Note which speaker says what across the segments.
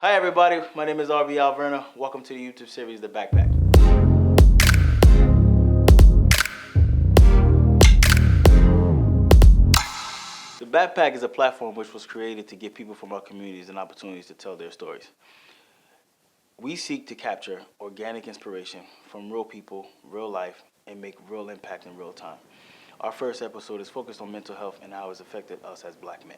Speaker 1: Hi everybody, my name is RB Alverna. Welcome to the YouTube series, The Backpack. The Backpack is a platform which was created to give people from our communities an opportunity to tell their stories. We seek to capture organic inspiration from real people, real life, and make real impact in real time. Our first episode is focused on mental health and how it's affected us as black men.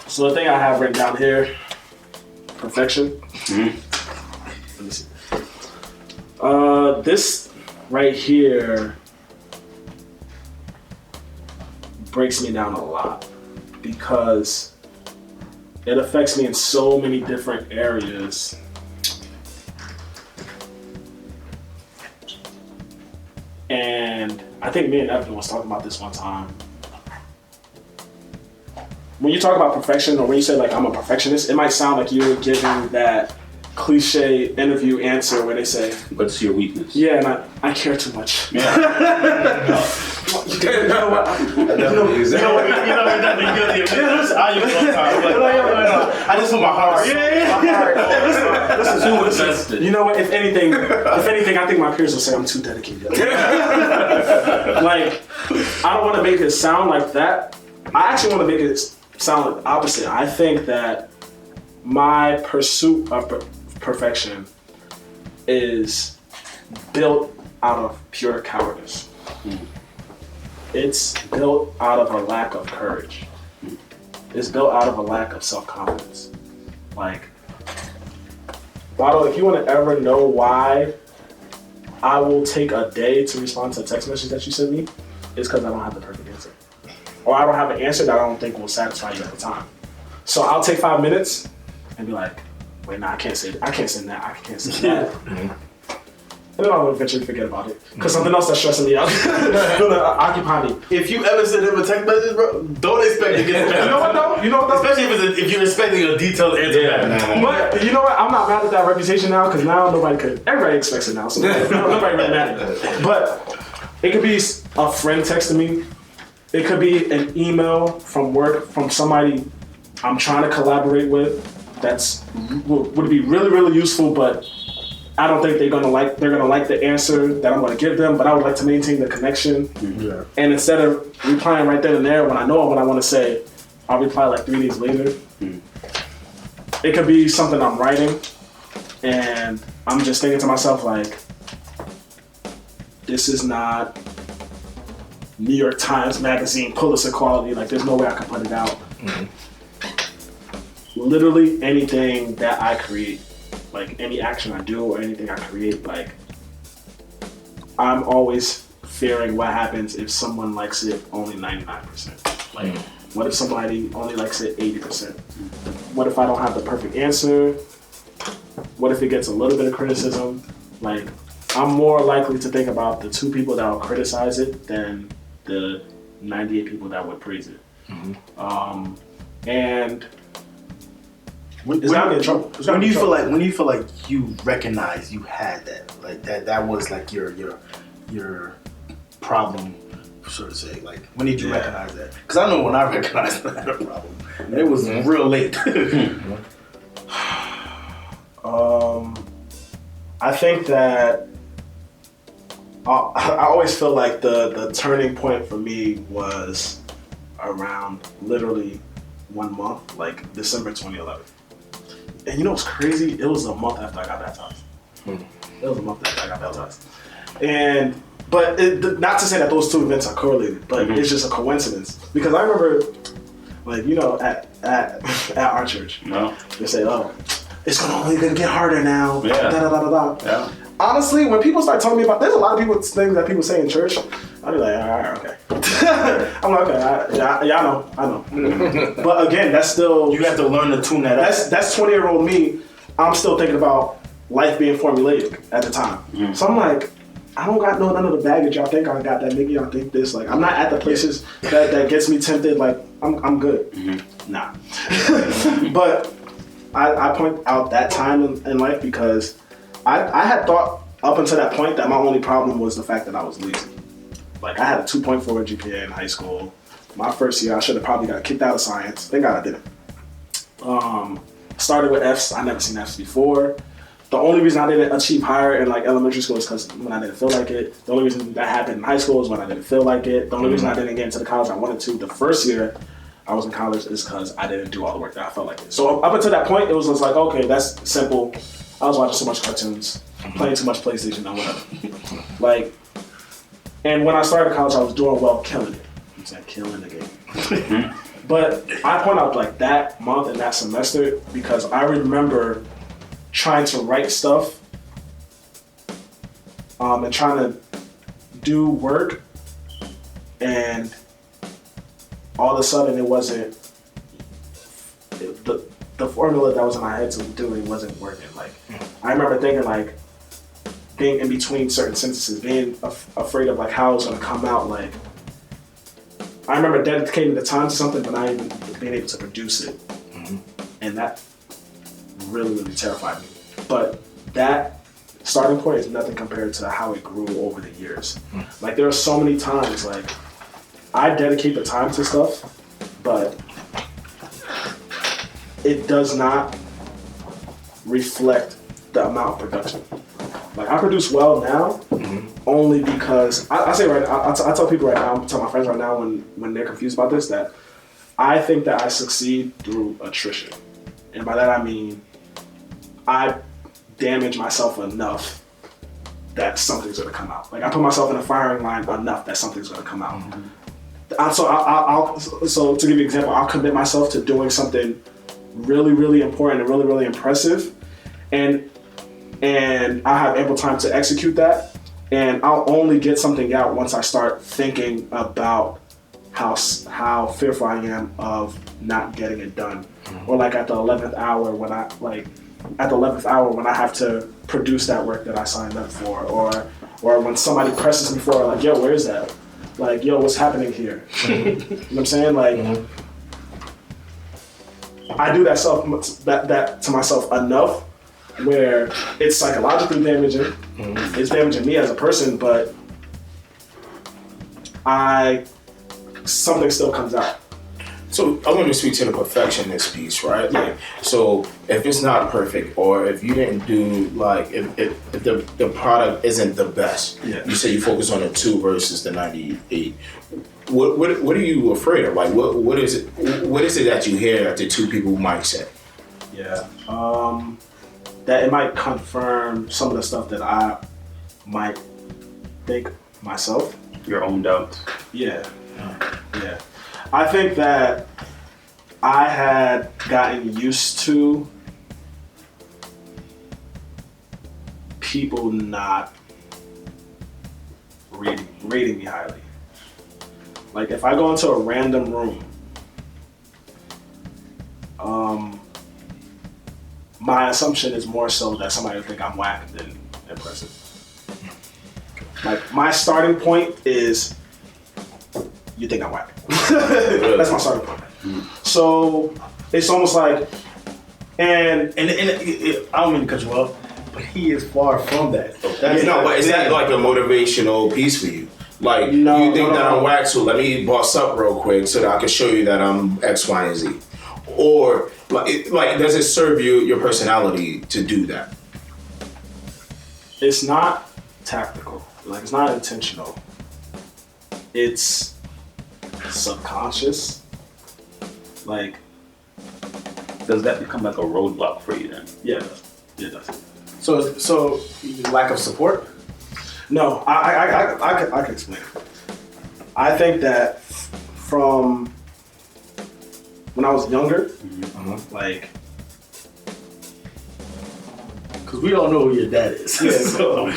Speaker 2: So the thing I have written down here, perfection. Let me see. This right here breaks me down a lot because it affects me in so many different areas. And I think me and Evan was talking about this one time. When you talk about perfection, or when you say like I'm a perfectionist, it might sound like you're giving that cliche interview answer where they say,
Speaker 3: "What's your weakness?"
Speaker 2: Yeah, and I care too much.
Speaker 3: Yeah.
Speaker 2: You know what?
Speaker 3: I just put my heart.
Speaker 2: Listen. You know what? If anything, I think my peers will say I'm too dedicated. Like, I don't want to make it sound like that. I actually want to make it sound like the opposite. I think that my pursuit of perfection is built out of pure cowardice. It's built out of a lack of courage. It's built out of a lack of self-confidence. Like, Vado, if you want to ever know why I will take a day to respond to a text message that you send me, it's because I don't have the perfect answer. Or I don't have an answer that I don't think will satisfy you at the time. So I'll take 5 minutes and be like, wait, nah, I can't send that, I can't send that. And then I'll eventually forget about it. Because something else that's stressing me out gonna occupy me.
Speaker 3: If you ever send him a text message, bro, don't expect to get it.
Speaker 2: You know what though?
Speaker 3: Especially if you're expecting a detailed answer.
Speaker 2: But you know what? I'm not mad at that reputation now because now everybody expects it now. So nobody really mad at it. But it could be a friend texting me. It could be an email from work from somebody I'm trying to collaborate with would be really, really useful, but I don't think they're gonna like the answer that I'm gonna give them, but I would like to maintain the connection. Yeah. And instead of replying right then and there when I know what I want to say, I'll reply like 3 days later. It could be something I'm writing and I'm just thinking to myself like, this is not New York Times Magazine Pulitzer quality, like there's no way I can put it out. Literally anything that I create, like any action I do or anything I create, like I'm always fearing what happens if someone likes it only 99%. Like what if somebody only likes it 80%? What if I don't have the perfect answer? What if it gets a little bit of criticism? Like I'm more likely to think about the 2 people that will criticize it than the 98 people that would praise it. And it's got me in trouble.
Speaker 4: When do you feel like you recognize you had that, like that was like your problem, so to say? Like when did you recognize that? Because I know when I recognized that I had a problem, it was real late.
Speaker 2: I think that I always feel like the turning point for me was around literally 1 month, like December 2011. And you know what's crazy? It was a month after I got baptized. But not to say that those 2 events are correlated, but it's just a coincidence. Because I remember, like, you know, at our church, they say, oh, it's only gonna get harder now. Yeah. Honestly, when people start telling me about, there's a lot of things that people say in church, I'll be like, all right, okay. I'm like, okay, I know. But again, that's still...
Speaker 4: You have to learn to tune that up.
Speaker 2: That's 20-year-old me. I'm still thinking about life being formulaic at the time. So I'm like, I don't got none of the baggage y'all think I got that nigga, y'all think this. Like, I'm not at the places that gets me tempted. Like, I'm good. Nah. But I point out that time in life because I had thought up until that point that my only problem was the fact that I was lazy. Like I had a 2.4 GPA in high school my first year, I should have probably got kicked out of science. Thank God I didn't. Started with Fs. I never seen Fs before. The only reason I didn't achieve higher in like elementary school is because when I didn't feel like it. The only reason that happened in high school is when I didn't feel like it. The only reason I didn't get into the college I wanted to the first year I was in college is because I didn't do all the work that I felt like it. So up until that point, it was just like, okay, that's simple. I was watching too much cartoons, playing too much PlayStation, or whatever. Like, and when I started college, I was doing well, killing it. It's like killing the game. But I point out like that month and that semester because I remember trying to write stuff and trying to do work, and all of a sudden it wasn't the formula that was in my head to do it wasn't working. Like I remember thinking like being in between certain sentences, being afraid of like how it's gonna come out. Like I remember dedicating the time to something but not even being able to produce it, and that really terrified me. But that starting point is nothing compared to how it grew over the years. Like there are so many times like I dedicate the time to stuff, but it does not reflect the amount of production. Like I produce well now, only because I say right now, I tell people right now, I tell my friends right now when they're confused about this, that I think that I succeed through attrition. And by that I mean, I damage myself enough that something's gonna come out. Like I put myself in a firing line enough that something's gonna come out. So to give you an example, I'll commit myself to doing something really, really important and really, really impressive, and I have ample time to execute that. And I'll only get something out once I start thinking about how fearful I am of not getting it done, or like at the 11th hour when I have to produce that work that I signed up for, or when somebody presses me for like, yo, where's that? Like, yo, what's happening here? You know what I'm saying? Like, I do that to myself enough where it's psychologically damaging. It's damaging me as a person, but something still comes out.
Speaker 5: So I want to speak to the perfectionist piece, right?
Speaker 2: Yeah.
Speaker 5: Like, so if it's not perfect, or if you didn't do like, if the product isn't the best, you say you focus on the 2 versus the 98. What are you afraid of? Like, what is it that you hear that the 2 people might say?
Speaker 2: Yeah. That it might confirm some of the stuff that I might think myself.
Speaker 3: Your own doubts.
Speaker 2: Yeah. Yeah. I think that I had gotten used to people not rating me highly. Like if I go into a random room, my assumption is more so that somebody will think I'm whack than impressive. Like my starting point is, you think I'm whack. That's my starting point. So it's almost like, and
Speaker 4: I don't mean to cut you off, but he is far from that.
Speaker 5: But is that like a motivational piece for you? Like, you think that I'm whack, so let me boss up real quick so that I can show you that I'm X, Y, and Z. Or like does it serve your personality to do that?
Speaker 2: It's not tactical. Like it's not intentional. It's subconscious. Like,
Speaker 3: Does that become like a roadblock for you then?
Speaker 2: yeah, it does.
Speaker 4: So lack of support?
Speaker 2: No, I can explain it. I think that from when I was younger, like,
Speaker 4: Because we don't know who your dad is.
Speaker 2: yeah,
Speaker 4: So,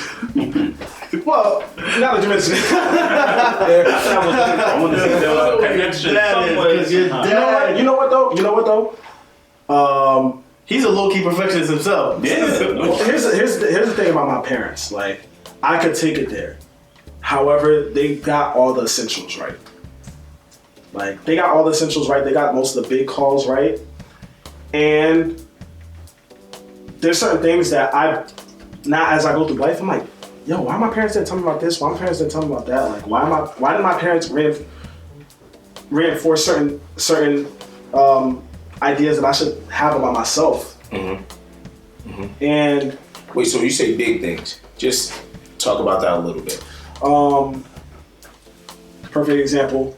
Speaker 2: well, now that you mention it,
Speaker 3: I want to see if there was a connection somewhere.
Speaker 4: because your dad,
Speaker 2: you know what though?
Speaker 4: he's a low-key perfectionist himself.
Speaker 2: Well, here's the thing about my parents. Like, I could take it there. However, they got all the essentials right. Like, they got all the essentials right. They got most of the big calls right. And there's certain things that now as I go through life, I'm like, yo, why my parents didn't tell me about this? Why my parents didn't tell me about that? Like, why did my parents reinforce certain ideas that I should have about myself. And
Speaker 5: Wait, so you say big things. Just talk about that a little bit.
Speaker 2: Perfect example.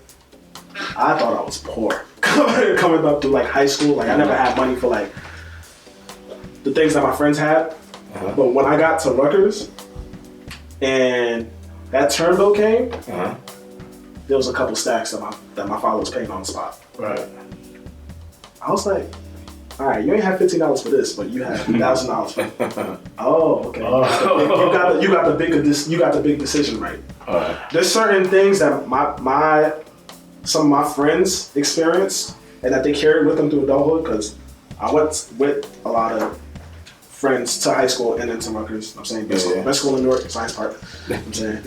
Speaker 2: I thought I was poor coming up through like high school. Like I never had money for like the things that my friends had. But when I got to Rutgers and that term bill came, there was a couple stacks that my father was paying on the spot.
Speaker 5: Right.
Speaker 2: I was like, all right, you ain't have $15 for this, but you had $1,000 for it. Oh, okay. You got the big decision right. There's certain things that some of my friends experienced and that they carried with them through adulthood, because I went with a lot of friends to high school and then to Rutgers. I'm saying best school in New York, Science Park. I'm saying.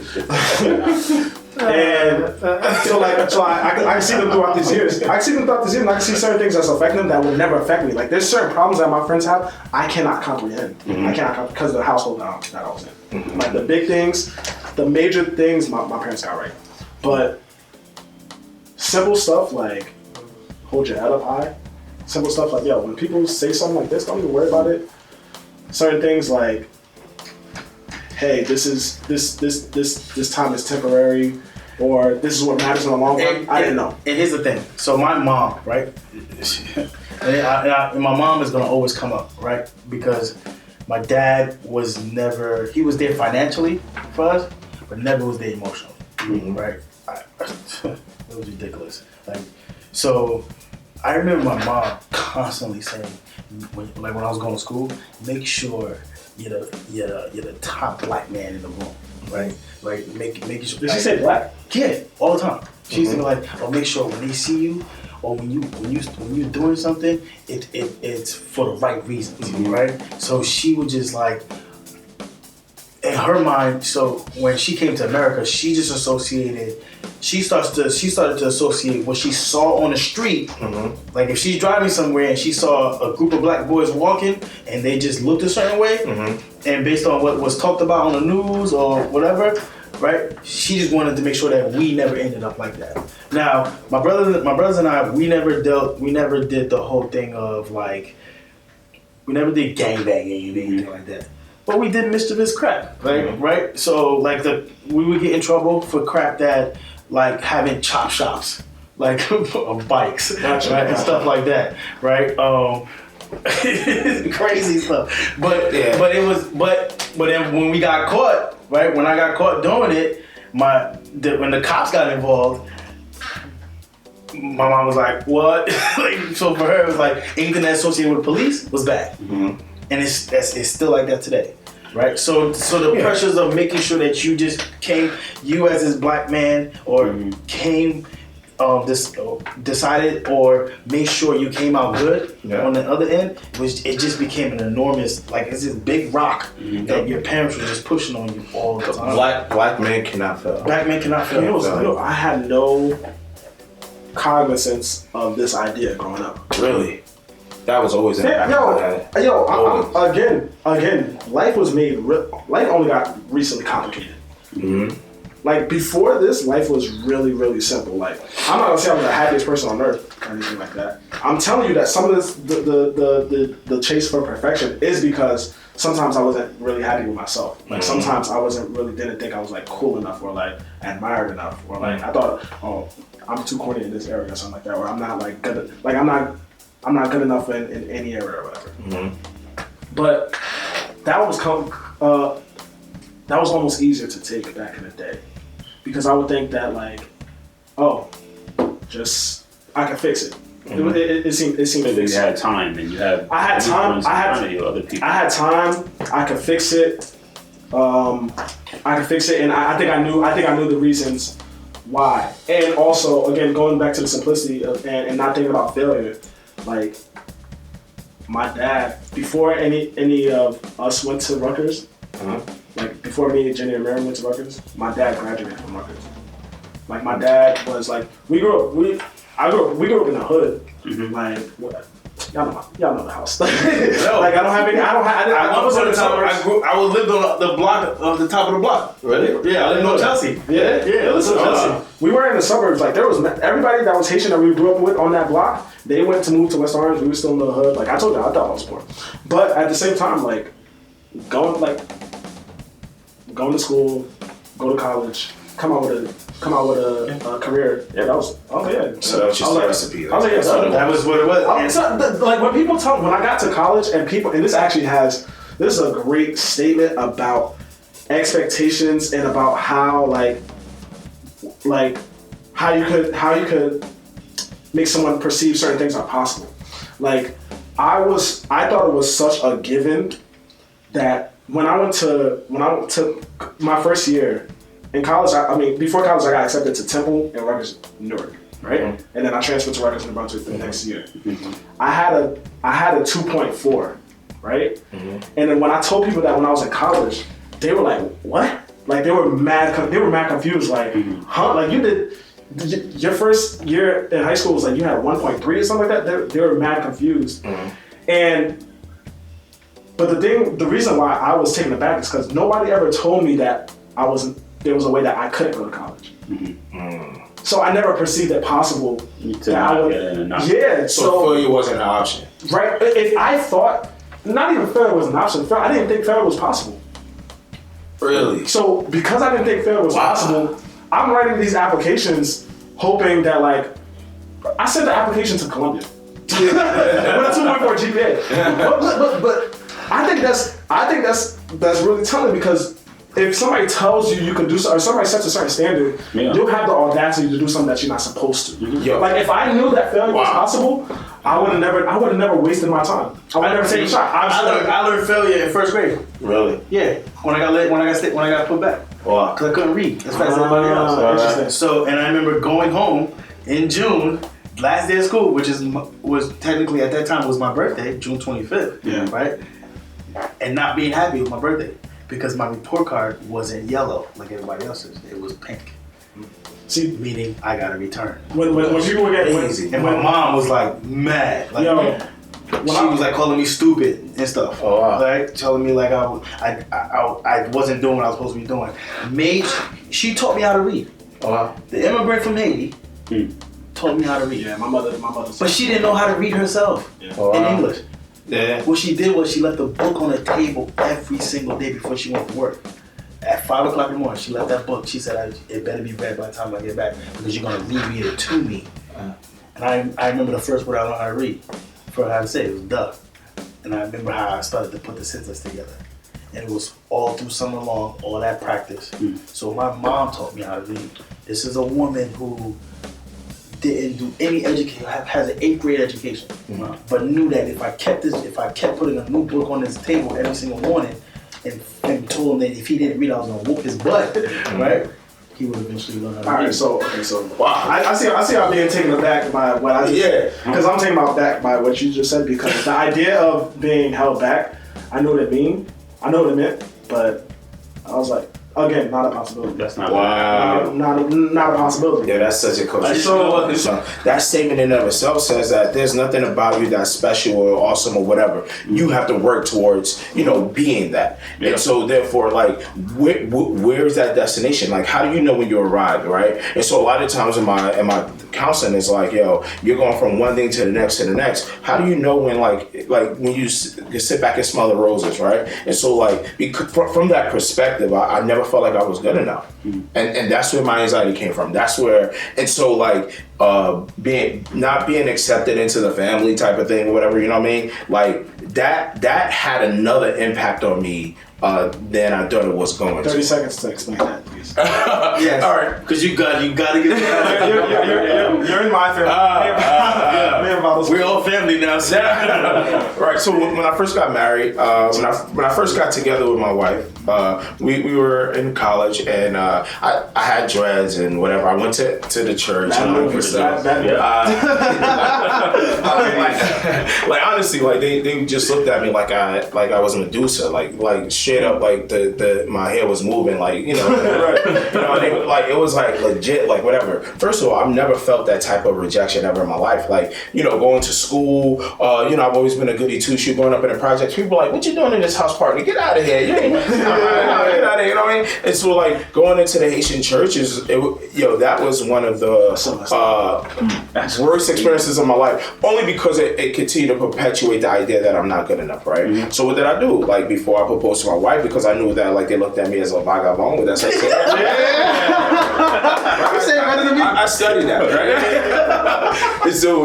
Speaker 2: And so I can see them throughout these years. I can see them throughout these years, and I can see certain things that's affecting them that would never affect me. Like there's certain problems that my friends have I cannot comprehend. I cannot comprehend because of the household that I was in. Like the big things, the major things, my parents got right. But simple stuff like hold your head up high. Simple stuff like, yo, when people say something like this, don't even worry about it. Certain things like, hey, this time is temporary, or this is what matters in the long run. I didn't know.
Speaker 4: And here's the thing. So my mom, right? And my mom is gonna always come up, right? Because my dad was never. He was there financially for us, but never was there emotionally, right? It was ridiculous. Like, so I remember my mom constantly saying, when I was going to school, make sure you're the top black man in the room, right? Like making sure.
Speaker 2: Did she say black?
Speaker 4: Yeah, all the time. She used to be like, "Oh, make sure when they see you, or when you're doing something, it's for the right reasons, right?" So she would just like, in her mind. So when she came to America, she just associated. She started to associate what she saw on the street. Like if she's driving somewhere and she saw a group of black boys walking and they just looked a certain way, and based on what was talked about on the news or whatever, right? She just wanted to make sure that we never ended up like that. Now, my brothers and I, we never did the whole thing of like, we never did gangbanging and anything like that. But we did mischievous crap, right? So like we would get in trouble for crap that, like having chop shops, like bikes, right? And stuff like that, right? Crazy stuff. But then when we got caught, right? When I got caught doing it, when the cops got involved, my mom was like, "What?" Like, so for her, it was like anything that associated with police was bad, and it's still like that today. Right, so the pressures of making sure that you just you as this black man, or decided or made sure you came out good on the other end, it just became an enormous, like it's this big rock that your parents were just pushing on you all the time.
Speaker 5: Black men cannot fail.
Speaker 4: Black men cannot fail.
Speaker 2: I had no cognizance of this idea growing up.
Speaker 5: Really? That was always in the back of my head.
Speaker 2: Again, life only got recently complicated. Like before this, life was really, really simple. Like I'm not gonna say I'm the happiest person on earth or anything like that. I'm telling you that some of this, the chase for perfection is because sometimes I wasn't really happy with myself. Like sometimes I didn't think I was like cool enough or like admired enough, or like I thought, oh, I'm too corny in this area or something like that, or I'm not like good. Like I'm not good enough in any area or whatever. But that was almost easier to take back in the day, because I would think that like, oh, just I can fix it. It seemed.
Speaker 6: Because you had time and you had.
Speaker 2: I had time.
Speaker 6: Other people.
Speaker 2: I had time. I could fix it. I could fix it, and I think I knew the reasons why. And also, again, going back to the simplicity of and not thinking about failure. Like my dad, before any of us went to Rutgers, like before me, Jenny and Mary went to Rutgers, my dad graduated from Rutgers. Like my dad was like, we grew up in the hood. Like y'all know the house. Like I don't have any. I
Speaker 3: Once
Speaker 2: was
Speaker 3: upon
Speaker 2: in
Speaker 3: a
Speaker 2: the
Speaker 3: time,
Speaker 2: suburbs.
Speaker 3: I lived on the block, on the top of the block.
Speaker 5: Really?
Speaker 3: Yeah, I lived on Chelsea.
Speaker 2: Yeah, listen, Chelsea. We were in the suburbs. Like there was everybody that was Haitian that we grew up with on that block. They went to move to West Orange. We were still in the hood. Like I told you, I thought I was poor. But at the same time, like going to school, go to college, come out with a career. Yeah, that was
Speaker 5: So that was just the recipe.
Speaker 2: I was like, yeah, so
Speaker 3: That was what it was.
Speaker 2: like when people talk, when I got to college and people, and this is a great statement about expectations and about how like how you could make someone perceive certain things are possible. Like I thought it was such a given that when I went to my first year in college, before college I got accepted to Temple and Rutgers, Newark, right?
Speaker 5: Mm-hmm.
Speaker 2: And then I transferred to Rutgers, New Brunswick the next year. I had a 2.4, right?
Speaker 5: Mm-hmm.
Speaker 2: And then when I told people that when I was in college, they were like, "What?" Like they were mad confused. Like, huh? Like you did your first year in high school was like you had 1.3 or something like that. They were mad confused. But the reason why I was taken aback is because nobody ever told me that there was a way that I couldn't go to college. So I never perceived it possible that I would. Yeah.
Speaker 5: So failure wasn't an option.
Speaker 2: Right. If I thought, not even failure was an option. I didn't think failure was possible.
Speaker 5: Really?
Speaker 2: So because I didn't think failure was possible, I'm writing these applications hoping that like I sent the application to Columbia with a 2.4 GPA. But I think that's really telling because if somebody tells you can do something, or somebody sets a certain standard, you'll have the audacity to do something that you're not supposed to. Like if I knew that failure was possible, I would have never wasted my time. I would have never taken a shot.
Speaker 3: I learned failure in first grade.
Speaker 5: Really?
Speaker 3: Yeah, when I got put back.
Speaker 5: Wow.
Speaker 3: Because I couldn't read as fast as everybody else.
Speaker 2: Interesting.
Speaker 3: So, and I remember going home in June, last day of school, which was technically at that time was my birthday, June 25th.
Speaker 5: Yeah.
Speaker 3: Right? And not being happy with my birthday because my report card wasn't yellow like everybody else's. It was pink.
Speaker 2: See,
Speaker 3: meaning I got to return.
Speaker 2: when people were getting
Speaker 3: And my mom was like mad. Like, she was like calling me stupid and stuff.
Speaker 5: Oh, wow.
Speaker 3: Like telling me like I wasn't doing what I was supposed to be doing. She taught me how to read.
Speaker 5: Oh, wow.
Speaker 3: The immigrant from Haiti taught me how to read.
Speaker 2: Yeah, my mother.
Speaker 3: But she didn't know how to read herself in English.
Speaker 5: Yeah.
Speaker 3: What she did was she left the book on the table every single day before she went to work. At 5 o'clock in the morning, she left that book. She said, it better be read by the time I get back because you're going to reread it to me. And I remember the first word I learned how to read. For how to say it was duh. And I remember how I started to put the sentence together. And it was all through summer long, all that practice. So my mom taught me how to read. This is a woman who didn't do any education, has an 8th grade education, but knew that if I kept putting a new book on his table every single morning, and told him that if he didn't read, I was gonna whoop his butt, right? He would eventually learn how to read.
Speaker 2: All right, so wow, I see y'all being taken aback by what I just said. Because I'm taken aback by what you just said because the idea of being held back, I know what it meant, but I was like, again, not a possibility.
Speaker 6: That's not
Speaker 2: Not a possibility.
Speaker 5: Yeah, that's such a culture. So that statement in and of itself says that there's nothing about you that's special or awesome or whatever. You have to work towards, being that. Yeah. And so therefore, like, where's that destination? Like, how do you know when you arrived, right? And so a lot of times in my counseling, it's like, yo, you're going from one thing to the next. How do you know when, like when you sit back and smell the roses, right? And so, like, from that perspective, I never felt like I was good enough. And that's where my anxiety came from. That's where, and so like not being accepted into the family type of thing, whatever, you know what I mean? Like that had another impact on me than I thought it was going
Speaker 2: 30
Speaker 5: to.
Speaker 2: seconds to explain that, please.
Speaker 3: Yes.
Speaker 5: All right.
Speaker 3: Because you gotta get it.
Speaker 2: You're in my family.
Speaker 3: We're all family now. So.
Speaker 5: Right. So when I first got married, when I first got together with my wife, we were in college, and I had dreads and whatever. I went to the church and all that stuff. Like honestly, like they just looked at me like I was Medusa, like straight up, like my hair was moving, like like it was like legit, like whatever. First of all, I've never felt that type of rejection ever in my life. Like going to school. You know, I've always been a goody two-shoe growing up in the projects. People are like, what you doing in this house party? Get out of here. You ain't, get out of here, you know what I mean? And so like going into the Haitian churches, that was one of the worst experiences of my life. Only because it continued to perpetuate the idea that I'm not good enough, right? Mm-hmm. So what did I do? Like before I proposed to my wife, because I knew that like they looked at me as a vagabond. That's what I said. I studied that, right? So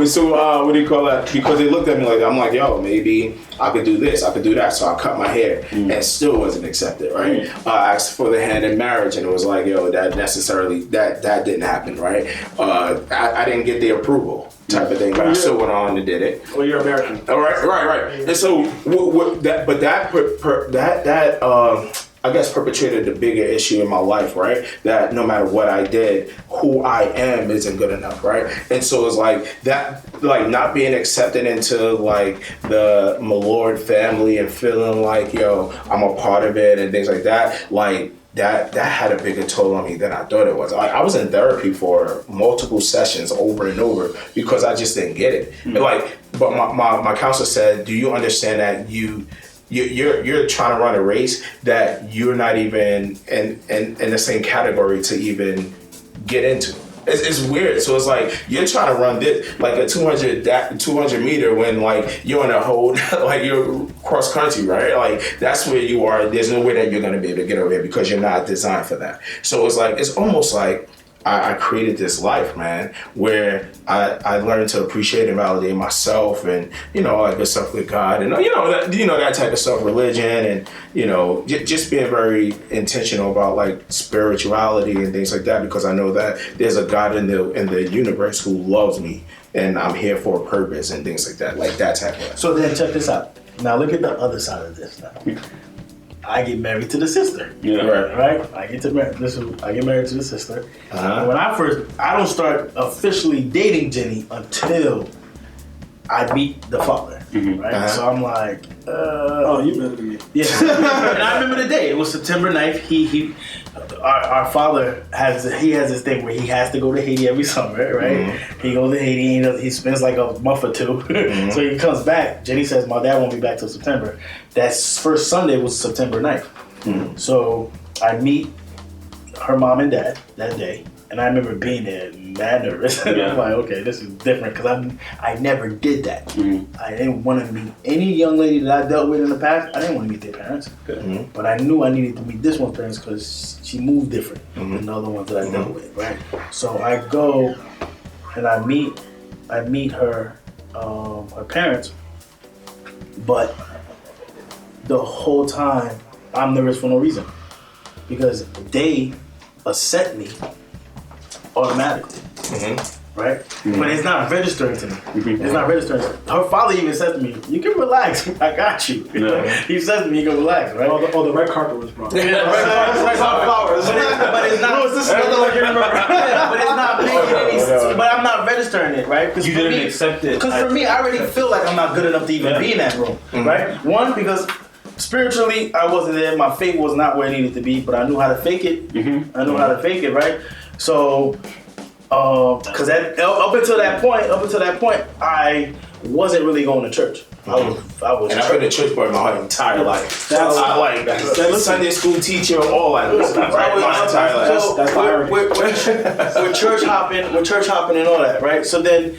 Speaker 5: what do you call that? Because they looked at me like, I'm like, yo, maybe I could do this, I could do that. So I cut my hair and still wasn't accepted, right? I asked for the hand in marriage and it was like, yo, that didn't happen, right? I didn't get the approval type of thing, but I still went on and did it.
Speaker 2: Well, you're American.
Speaker 5: All right. And so I guess perpetrated the bigger issue in my life, right? That no matter what I did, who I am isn't good enough, right? And so it's like that, like not being accepted into like the Malord family and feeling like, yo, I'm a part of it and things like that, like that had a bigger toll on me than I thought it was. I was in therapy for multiple sessions over and over because I just didn't get it. But my counselor said, do you understand that you're trying to run a race that you're not even in the same category to even get into? It's weird. So it's like you're trying to run this like a 200 meter when like you're in a whole like you're cross country, right? Like that's where you are. There's no way that you're gonna be able to get over here because you're not designed for that. So it's like it's almost like I created this life, man, where I learned to appreciate and validate myself, and like the stuff with God, and that type of stuff, religion, and just being very intentional about like spirituality and things like that, because I know that there's a God in the universe who loves me, and I'm here for a purpose and things like that type of.
Speaker 4: So then check this out. Now look at the other side of this. Now, I get married to the sister.
Speaker 6: Yeah.
Speaker 4: Right. I get married to the sister. And when I don't start officially dating Jenny until I meet the father. Mm-hmm. Right. So I'm like,
Speaker 2: you better than me.
Speaker 4: Yeah. And I remember the day. It was September 9th. Our father has this thing where he has to go to Haiti every summer, right? Mm-hmm. He goes to Haiti. He spends like a month or two. Mm-hmm. So he comes back. Jenny says, "My dad won't be back till September." That first Sunday was September 9th. Mm-hmm. So I meet her mom and dad that day, and I remember being there mad nervous. Yeah. I'm like, okay, this is different because I never did that. Mm-hmm. I didn't want to meet any young lady that I dealt with in the past. I didn't want to meet their parents, mm-hmm. but I knew I needed to meet this one's parents because she moved different mm-hmm. than the other ones that I dealt with. Right. So I go and I meet her parents, but the whole time I'm nervous for no reason because they accept me automatically, mm-hmm. right? Mm-hmm. But it's not registering to me. Mm-hmm. It's not registering. Her father even says to me, "You can relax. I got you." He says to me, "You can relax." Right?
Speaker 2: The red carpet was brought.
Speaker 4: Yeah, the red carpet, flowers. But it's not. Like you remember. But it's not making any sense. But I'm not registering it, right?
Speaker 6: You didn't accept it.
Speaker 4: Because for me, I already feel like I'm not good enough to even be in that room, mm-hmm. right? One, because spiritually, I wasn't there. My faith was not where it needed to be, but I knew how to fake it. Mm-hmm. I knew how to fake it, right? So, because up until that point, I wasn't really going to church.
Speaker 5: Mm-hmm. I was. And I've been a church boy my entire life. That's Sunday school teacher, all that. My entire life.
Speaker 4: So we're church hopping and all that, right? So then.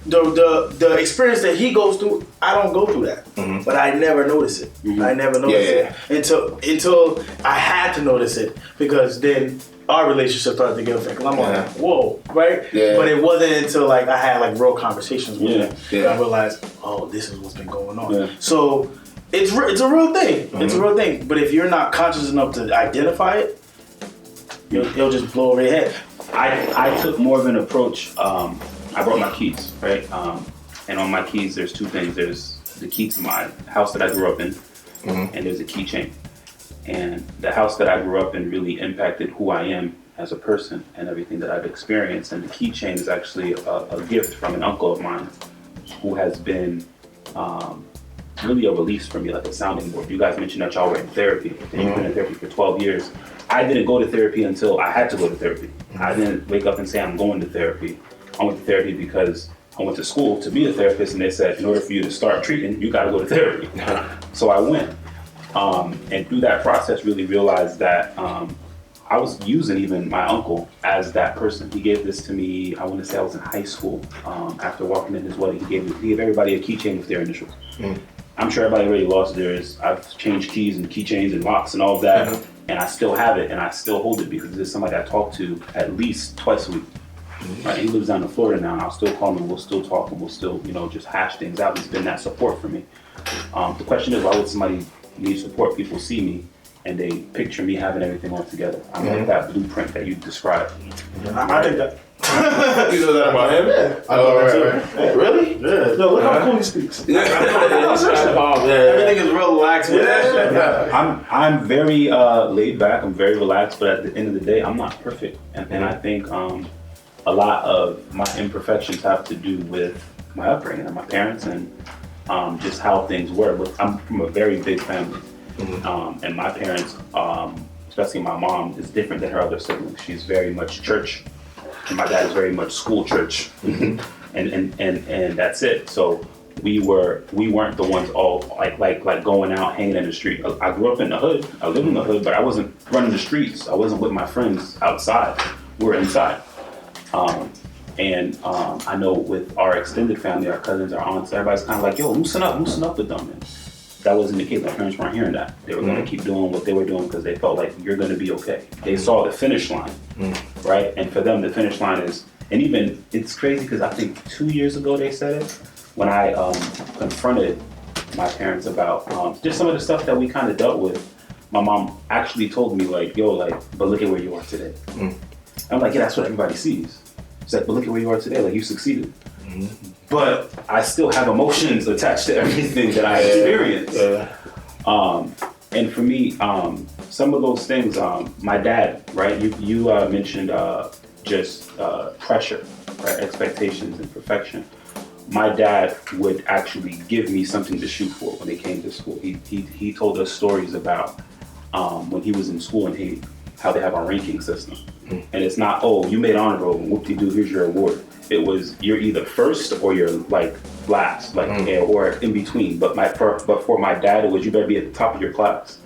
Speaker 4: The experience that he goes through, I don't go through that, mm-hmm. but I never notice it. Mm-hmm. I never notice it until I had to notice it because then our relationship started to get affected. I'm like, whoa, right? Yeah. But it wasn't until like I had like real conversations with him that I realized, oh, this is what's been going on. Yeah. So it's a real thing. Mm-hmm. It's a real thing. But if you're not conscious enough to identify it, it'll just blow over your head.
Speaker 6: I took more of an approach. I brought my keys, right? And on my keys, there's two things. There's the key to my house that I grew up in, mm-hmm. and there's a keychain. And the house that I grew up in really impacted who I am as a person and everything that I've experienced. And the keychain is actually a gift from an uncle of mine who has been really a release for me, like a sounding board. You guys mentioned that y'all were in therapy, and you've been in therapy for 12 years. I didn't go to therapy until I had to go to therapy. Mm-hmm. I didn't wake up and say I'm going to therapy. I went to therapy because I went to school to be a therapist, and they said, in order for you to start treating, you got to go to therapy. So I went. And through that process, really realized that I was using even my uncle as that person. He gave this to me, I want to say I was in high school. After walking in his wedding, he gave everybody a keychain with their initials. I'm sure everybody already lost theirs. I've changed keys and keychains and locks and all of that, and I still have it, and I still hold it because it's somebody I talk to at least twice a week. Right? He lives down in Florida now, and I'll still call him, we'll still talk, and we'll still, just hash things out. He's been that support for me. The question is, why would somebody need support? People see me and they picture me having everything all together. I'm like that blueprint that you described.
Speaker 2: I think that.
Speaker 5: You know that about him?
Speaker 3: Yeah.
Speaker 5: Oh, right. Really?
Speaker 2: Yeah. No, look how cool he speaks.
Speaker 3: Everything is real relaxed with that.
Speaker 6: I'm very laid back. I'm very relaxed, but at the end of the day, I'm not perfect, and I think a lot of my imperfections have to do with my upbringing and my parents and just how things were. I'm from a very big family, and my parents, especially my mom, is different than her other siblings. She's very much church, and my dad is very much school church, and that's it. So we weren't the ones all like going out hanging in the street. I grew up in the hood. I lived in the hood, but I wasn't running the streets. I wasn't with my friends outside. We were inside. I know with our extended family, our cousins, our aunts, everybody's kind of like, yo, loosen up with them. And that wasn't the case. My parents weren't hearing that. They were going to keep doing what they were doing because they felt like you're going to be okay. They saw the finish line, right? And for them, the finish line is, and even it's crazy because I think 2 years ago they said it when I confronted my parents about just some of the stuff that we kind of dealt with. My mom actually told me like, yo, but look at where you are today. I'm like, yeah, that's what everybody sees. It's like, but look at where you are today, like you succeeded. But I still have emotions attached to everything that I experienced. And for me, some of those things, my dad, right? You mentioned just pressure, right? Expectations and perfection. My dad would actually give me something to shoot for when they came to school. He told us stories about when he was in school and how they have a ranking system. And it's not, oh, you made honor roll, whoop-de-doo, here's your award. It was, you're either first or you're like last, or in between. But for my dad, it was, you better be at the top of your class.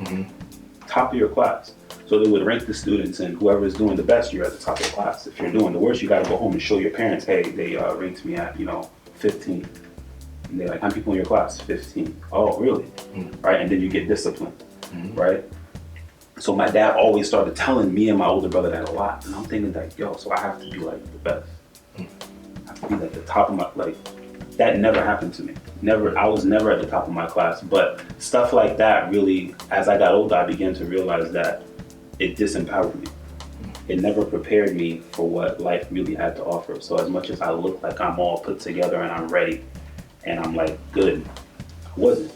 Speaker 6: Top of your class. So they would rank the students, and whoever is doing the best, you're at the top of the class. If you're doing the worst, you gotta go home and show your parents, hey, they ranked me at, 15. And they're like, how many people in your class? 15. Oh, really? Right? And then you get disciplined, right? So my dad always started telling me and my older brother that a lot. And I'm thinking like, yo, so I have to be like the best. I have to be like the top of my, that never happened to me. I was never at the top of my class. But stuff like that really, as I got older, I began to realize that it disempowered me. It never prepared me for what life really had to offer. So as much as I look like I'm all put together and I'm ready and I'm like good, I wasn't.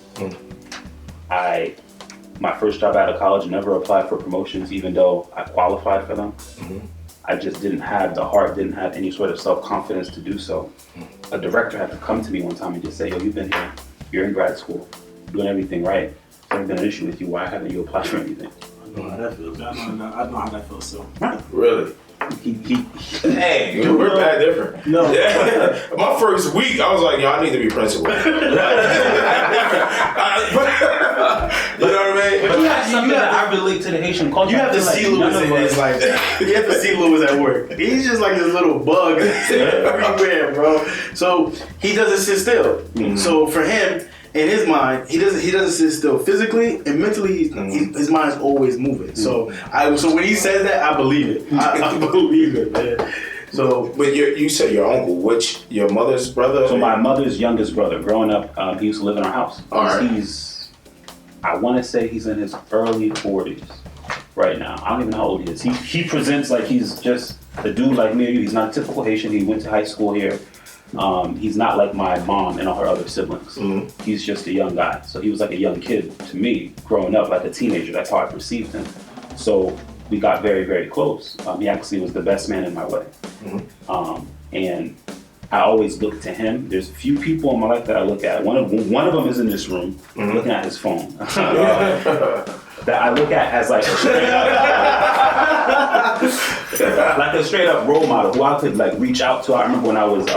Speaker 6: My first job out of college, never applied for promotions even though I qualified for them. I just didn't have the heart, didn't have any sort of self-confidence to do so. A director had to come to me one time and just say, yo, you've been here, you're in grad school, doing everything right. There's never been an issue with you, why haven't you applied for anything?
Speaker 2: I know how that feels. I know how that feels, so.
Speaker 5: Really? Hey, dude, we're bad different.
Speaker 2: No.
Speaker 5: My first week, I was like, yo, I need to be principal. You know what I mean?
Speaker 6: But that's something that I relate to the Haitian culture.
Speaker 3: You have to see Louis in his like you have to see Louis at work. He's just like this little bug everywhere, bro. So he doesn't sit still. So for him, in his mind, he doesn't sit still physically and mentally. His mind's always moving. So when he says that, I believe it. I believe it, man. So,
Speaker 5: but you said your uncle, which your mother's brother?
Speaker 6: So my mother's youngest brother. Growing up, he used to live in our house.
Speaker 5: All right.
Speaker 6: I want to say he's in his early 40s right now. I don't even know how old he is. He presents like he's just a dude like me or you. He's not a typical Haitian. He went to high school here. He's not like my mom and all her other siblings. He's just a young guy. So he was like a young kid to me growing up, like a teenager. That's how I perceived him. So we got very, very close. He actually was the best man in my wedding. And I always look to him. There's a few people in my life that I look at. One of them is in this room, looking at his phone. That I look at as like a straight up role model who I could like reach out to. I remember when I was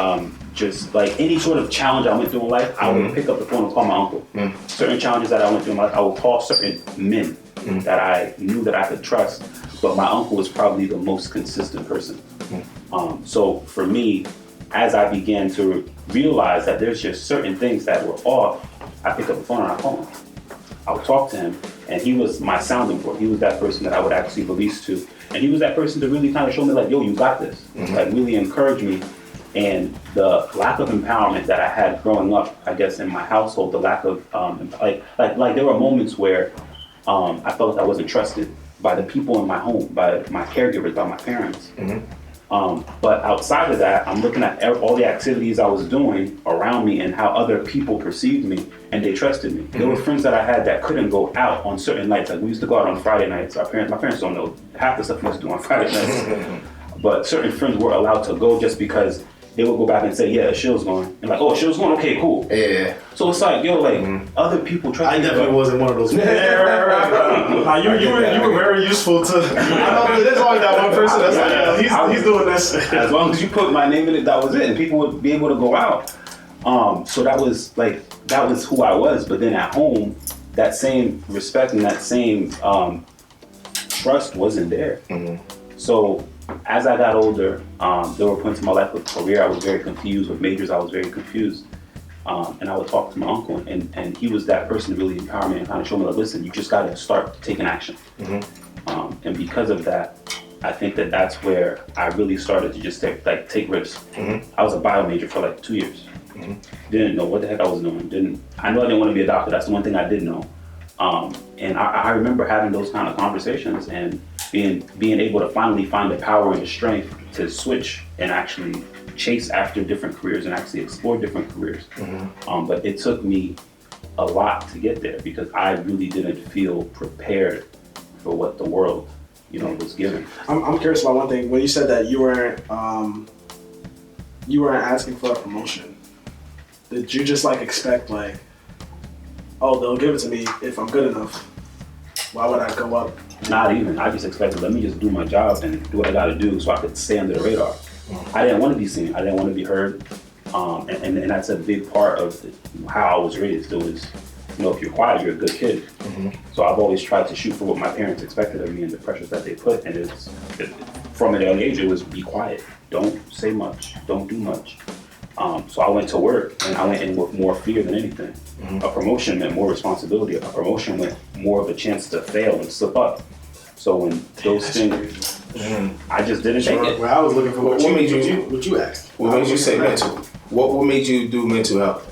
Speaker 6: just like any sort of challenge I went through in life, I would pick up the phone and call my uncle. Certain challenges that I went through in life, I would call certain men that I knew that I could trust, but my uncle was probably the most consistent person. So for me, as I began to realize that there's just certain things that were off, I picked up the phone and I called him. I would talk to him, and he was my sounding board. He was that person that I would actually release to, and he was that person to really kind of show me like, yo, you got this. Like really encourage me. And the lack of empowerment that I had growing up, I guess in my household, the lack of like there were moments where I felt like I wasn't trusted by the people in my home, by my caregivers, by my parents. But outside of that, I'm looking at all the activities I was doing around me and how other people perceived me, and they trusted me. There were friends that I had that couldn't go out on certain nights. Like we used to go out on Friday nights. My parents don't know half the stuff we used to do on Friday nights. But certain friends were allowed to go just because they would go back and say, yeah, Ashill's going. And like, oh, Ashill's going? Okay, cool.
Speaker 5: Yeah.
Speaker 6: So it's like, yo, like, other people trust
Speaker 4: I
Speaker 6: me.
Speaker 4: definitely wasn't one of those people.
Speaker 2: You were very useful to.
Speaker 5: I know there's always that one person that's like, yeah,
Speaker 2: He's doing this.
Speaker 6: As long as you put my name in it, that was it. And people would be able to go out. So that was who I was. But then at home, that same respect and that same trust wasn't there. So as I got older, there were points in my life with career I was very confused, with majors I was very confused. And I would talk to my uncle, and he was that person to really empower me and kind of show me, like, listen, you just got to start taking action. And because of that, I think that's where I really started to just take risks. I was a bio major for like 2 years. Didn't know what the heck I was doing. I know I didn't want to be a doctor. That's the one thing I did know. And I remember having those kind of conversations and being able to finally find the power and the strength to switch and actually chase after different careers and actually explore different careers. But it took me a lot to get there because I really didn't feel prepared for what the world, was giving.
Speaker 2: I'm curious about one thing. When you said that you weren't asking for a promotion, did you just expect oh, they'll give it to me if I'm good enough? Why would I go up?
Speaker 6: Not even. I just expected, let me just do my job and do what I got to do so I could stay under the radar. I didn't want to be seen. I didn't want to be heard. And that's a big part of how I was raised. It was, if you're quiet, you're a good kid. So I've always tried to shoot for what my parents expected of me and the pressures that they put. And from an young age, it was be quiet. Don't say much. Don't do much. So I went to work and I went in with more fear than anything. A promotion meant more responsibility. A promotion meant more of a chance to fail and slip up. So when those things, I just didn't take it.
Speaker 4: Well, I was looking for what you asked.
Speaker 5: What made you say mental? What made you do mental health?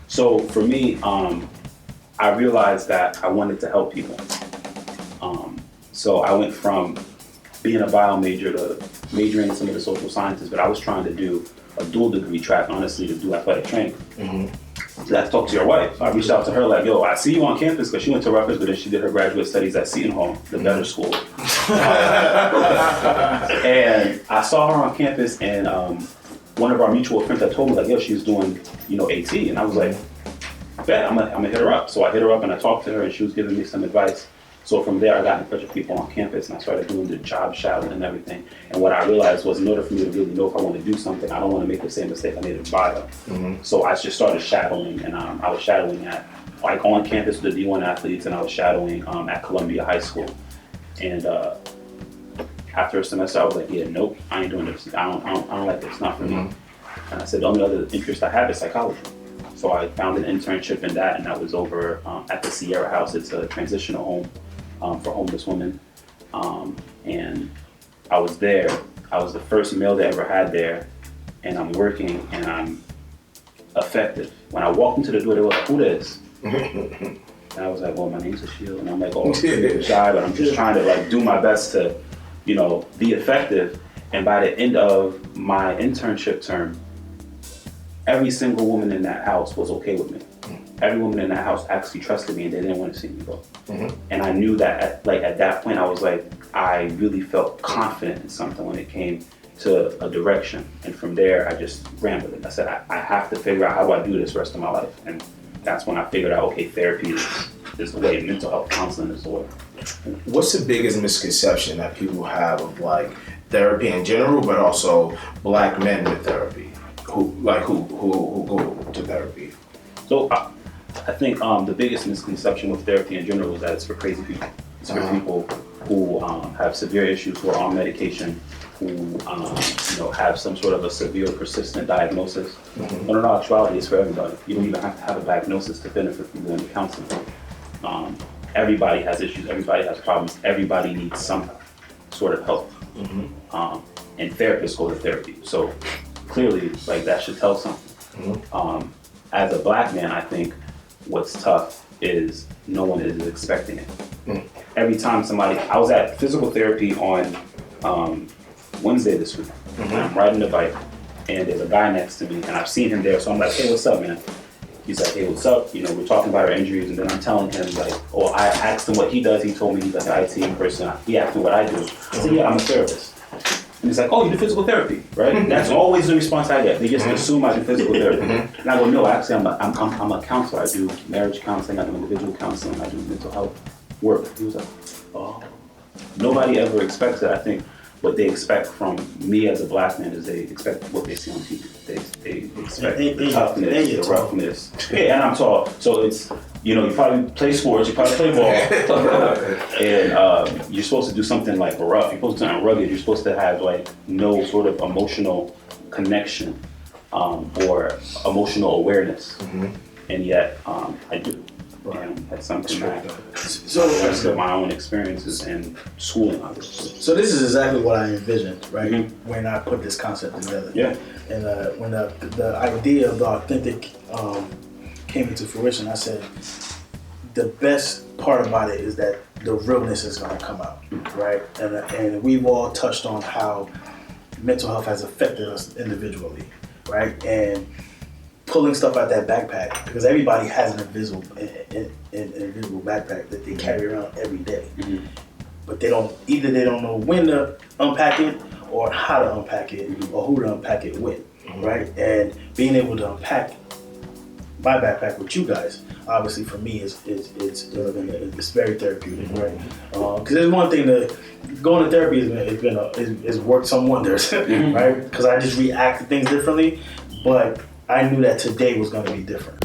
Speaker 6: So for me, I realized that I wanted to help people. So I went from being a bio major to majoring in some of the social sciences, but I was trying to do a dual degree track, honestly, to do athletic training. So I talked to your wife. So I reached out to her like, yo, I see you on campus, because she went to Rutgers, but then she did her graduate studies at Seton Hall, the better school. And I saw her on campus, and one of our mutual friends had told me, like, yo, she's doing, AT. And I was like, bet, I'm gonna hit her up. So I hit her up and I talked to her, and she was giving me some advice. So from there, I got in touch with people on campus, and I started doing the job shadowing and everything. And what I realized was, in order for me to really know if I want to do something, I don't want to make the same mistake I made in bio. So I just started shadowing, and I was shadowing at, on campus with the D1 athletes, and I was shadowing at Columbia High School. And after a semester, I was like, yeah, nope, I ain't doing this. I don't like this, not for me. And I said, the only other interest I have is psychology. So I found an internship in that, and that was over at the Sierra House. It's a transitional home for homeless women. And I was there. I was the first male they ever had there, and I'm working, and I'm effective. When I walked into the door, they were like, who this? And I was like, well, my name's Ashil. And I'm like, oh, I'm shy, but I'm just trying to do my best to, be effective. And by the end of my internship term, every single woman in that house was okay with me. Every woman in that house actually trusted me, and they didn't want to see me go. And I knew that at that point, I was like, I really felt confident in something when it came to a direction. And from there, I just ran with it. I said, I have to figure out how do I do this the rest of my life. And that's when I figured out, okay, therapy is the way, mental health counseling is the way.
Speaker 5: What's the biggest misconception that people have of therapy in general, but also Black men with therapy? who go to therapy?
Speaker 6: So I think the biggest misconception with therapy in general is that it's for crazy people. It's for people who have severe issues, who are on medication, who have some sort of a severe persistent diagnosis. But in all actuality, it's for everybody. You don't even have to have a diagnosis to benefit from going to counseling. Everybody has issues. Everybody has problems. Everybody needs some sort of help. And therapists go to therapy. So clearly, like, that should tell something. As a black man, I think what's tough is no one is expecting it. Every time I was at physical therapy on Wednesday this week. I'm riding the bike, and there's a guy next to me, and I've seen him there, so I'm like, hey, what's up, man? He's like, hey, what's up? You know, we're talking about our injuries, and then I'm telling him, like, I asked him what he does. He told me he's like an IT person. He asked me what I do. I said, yeah, I'm a therapist. And he's like, oh, you do physical therapy, right? That's always the response I get. They just assume I do physical therapy. And I go, no, actually, I'm a counselor. I do marriage counseling. I do individual counseling. I do mental health work. He was like, oh. Nobody ever expects it. I think what they expect from me as a black man is they expect what they see on TV. They expect the toughness, the roughness. Yeah, and I'm tall, so it's, you probably play sports, you probably play ball, and you're supposed to do something like rough. You're supposed to do something rugged. You're supposed to have like no sort of emotional connection or emotional awareness, and yet I do. And that's something that's my own experiences and schooling, obviously.
Speaker 4: So this is exactly what I envisioned, right? When I put this concept together.
Speaker 6: Yeah.
Speaker 4: And when the idea of the authentic came into fruition, I said, the best part about it is that the realness is going to come out, right? And we've all touched on how mental health has affected us individually, right? And pulling stuff out that backpack, because everybody has an invisible backpack that they carry around every day. But they don't know when to unpack it or how to unpack it or who to unpack it with, right? And being able to unpack my backpack with you guys, obviously for me it's very therapeutic, right? Because there's one thing that going to therapy has worked some wonders, right? Because I just react to things differently, but I knew that today was going to be different.